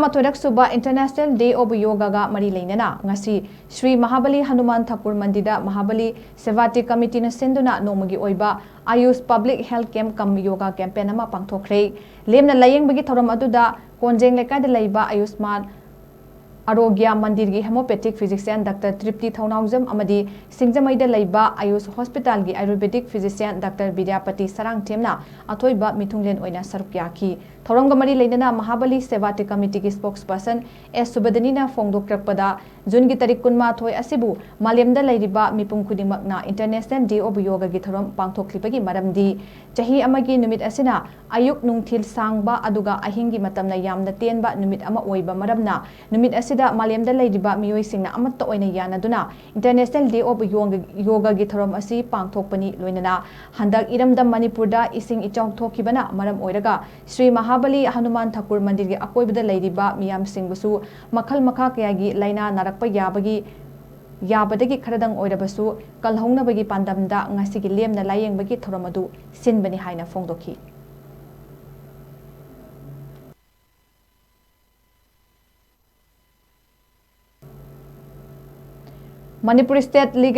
Mathodak SUBA International Day of Yoga ga mari leinana ngasi SHREE MAHABALI HANUMAN THAKUR MANDIR MAHABALI SHEBATI Committee na SHINDUNA Nongma Oiba Ayush Public Health Camp kam Yoga Campaign ama Pangthok Khre lemna layeng bagi thoram aduda konjeng lekada leiba Ayushman Arogya Mandir gi Homeopathic Physician Dr. Tripti Thaunaujam amadi Singjamaida leiba Ayush Hospital gi Ayurvedic Physician Dr. Vidyapati Sarang Themna athoiba mithunglen oina saruk yaki Thorongga mari leinana Mahabali Shebati Committee ki spokesperson SUBA Fongdokrakpada June gi tarik kunma thoi asibu malemda leiriba mipum khudingmakna International Day of Yoga gi thorom pangthoklibagi maramdi chahi amagi numit asina ayuk nungthil sangba aduga ahingi matamna yamna tenba numit ama oiba maramna numit asida malemda leiriba miyoi singna amatta oina yanaduna International Day of Yoga gi thorom asi pangthokpani loinana handak iramda manipurda ising ichong thokibana maram oiraga SHREE MAHABALI HANUMAN THAKUR MANDIR gi akoibada leiriba miyam singbusu makhal makha kayagi laina narakpa yabadagi kharadang oirabasu kalhongnabagi pandamda ngasigi lemna layengbagi thoramadu sinbani haina fongdokhi Manipur State Legal